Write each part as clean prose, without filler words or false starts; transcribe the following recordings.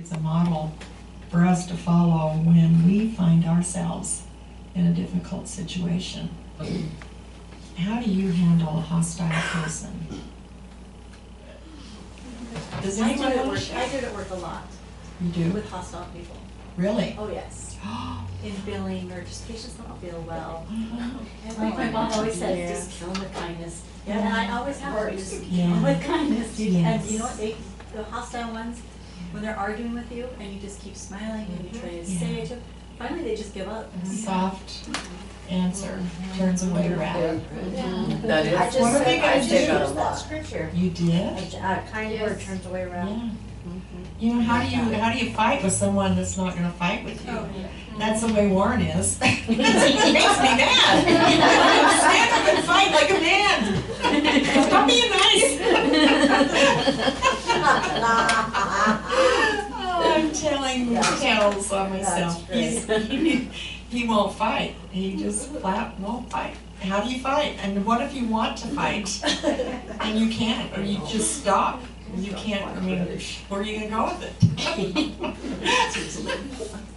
it's a model for us to follow when we find ourselves in a difficult situation. How do you handle a hostile person? Does I do anyone it at want work. to share? I do it at work a lot You do? with hostile people. Really? Oh yes. In billing or just patients don't feel well. Uh-huh. Like my mom always says, Yeah. just kill them with kindness. Yeah, and I always have to just kill Yeah. them with kindness. Yes. And you know what? The hostile ones, when they're arguing with you and you just keep smiling and you try to say it to them, finally they just give up. Soft answer turns away wrath. That is. I just What are said, we gonna I just do? used that scripture. You did? A kind word turns away wrath. Yeah. You know, how do you fight with someone that's not gonna fight with you? Oh, yeah. That's the way Warren is. It makes me mad. Stand up and fight like a man. Stop being nice. Oh, I'm telling tales on myself. He won't fight. He just flat won't fight. How do you fight? And what if you want to fight and you can't, or you just stop? You can't. I mean, where are you gonna go with it?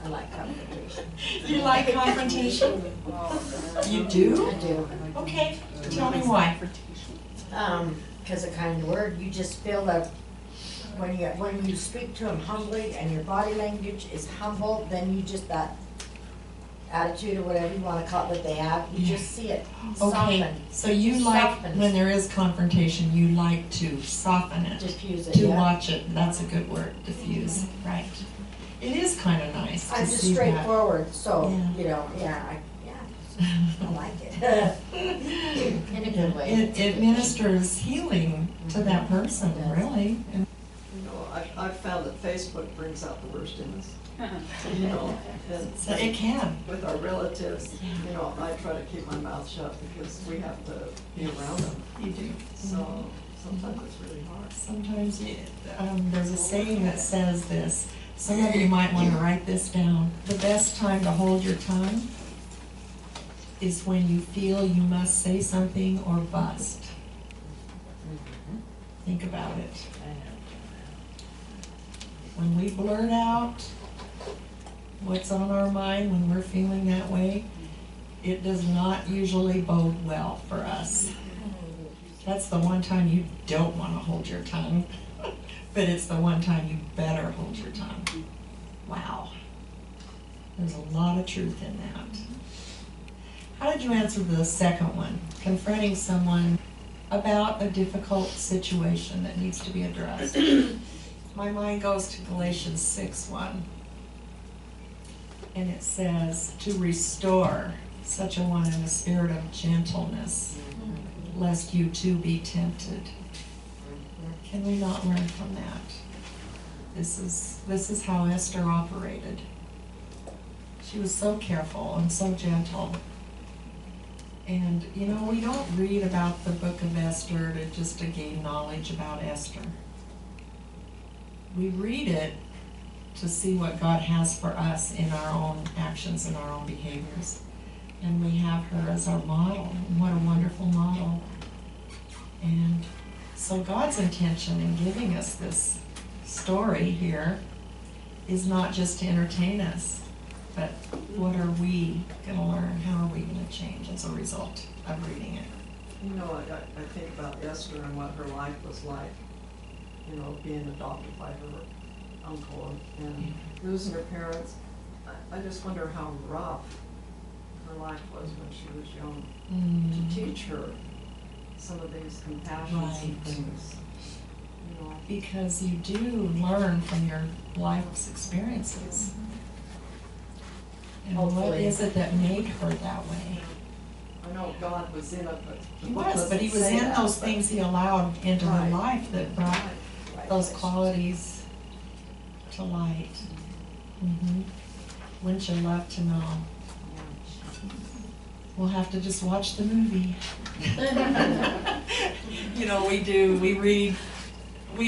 I like confrontation. You like confrontation? You do? I do. Okay, tell me why. Because a kind word, you just feel that when you speak to them humbly and your body language is humble, then you just, that attitude or whatever you want to call it that they have, you just see it Okay, soften. so you like, Softens. when there is confrontation, you like to soften it, Diffuse it, to yeah. watch it. That's a good word, diffuse, right. It is kind of nice to I'm just see that. straightforward, so, Yeah. you know, I like it. In a good way. It ministers healing to that person, It does. really. And You know, I've found that Facebook brings out the worst in us. You know, and so it can. with our relatives, you know, I try to keep my mouth shut because we have to be around them. You do. So sometimes it's really hard. Sometimes there's a saying that says this. Some of you might want to write this down. The best time to hold your tongue is when you feel you must say something or bust. Think about it. When we blurt out what's on our mind when we're feeling that way, it does not usually bode well for us. That's the one time you don't want to hold your tongue, but it's the one time you better hold your tongue. Wow. There's a lot of truth in that. How did you answer the second one? Confronting someone about a difficult situation that needs to be addressed. My mind goes to Galatians 6:1. And it says, to restore such a one in a spirit of gentleness, lest you too be tempted. Can we not learn from that? This is how Esther operated. She was so careful and so gentle. And you know, we don't read about the book of Esther to gain knowledge about Esther. We read it to see what God has for us in our own actions and our own behaviors. And we have her as our model. And what a wonderful model. And so God's intention in giving us this story here is not just to entertain us, but what are we going to learn? How are we going to change as a result of reading it? You know, I think about Esther and what her life was like, you know, being adopted by her uncle and losing her parents. I just wonder how rough her life was when she was young, to teach her some of these compassions and Right. things, you know. Because you do learn from your life's experiences. And what Hopefully. is it that made her that way? I know God was in it, but He was, but he was in those things he allowed into her Right. life that brought Right. those qualities to light. Wouldn't you love to know? We'll have to just watch the movie. You know, we do. We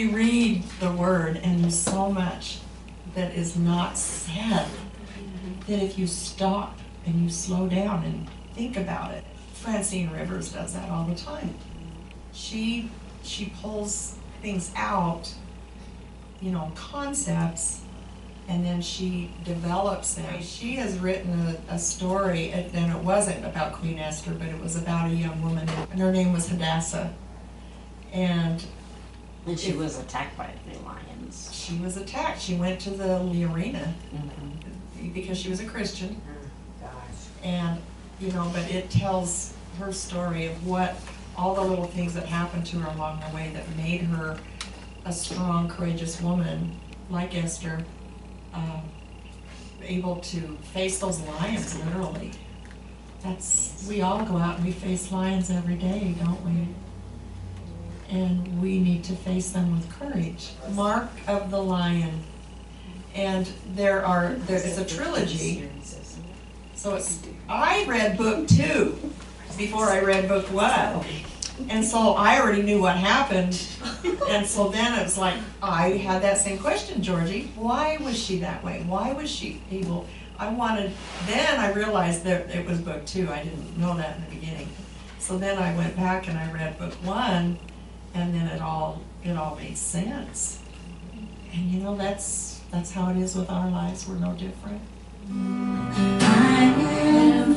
read the word, and there's so much that is not said that if you stop and you slow down and think about it. Francine Rivers does that all the time. She pulls things out, you know, concepts and then she develops them. She has written a story, and it wasn't about Queen Esther, but it was about a young woman, and her name was Hadassah. And she was attacked by the lions. she was attacked. She went to the arena because she was a Christian. Gosh. And, you know, but it tells her story of what, all the little things that happened to her along the way that made her a strong, courageous woman, like Esther, able to face those lions, literally. We all go out and we face lions every day, don't we? And we need to face them with courage. Mark of the Lion. And there is a trilogy. So I read book 2 before I read book 1. And so I already knew what happened. And so then it was like, I had that same question, Georgie. Why was she that way? Why was she able? Then I realized that it was book 2. I didn't know that in the beginning. So then I went back and I read book 1, and then it all made sense. And you know, that's how it is with our lives. We're no different. I am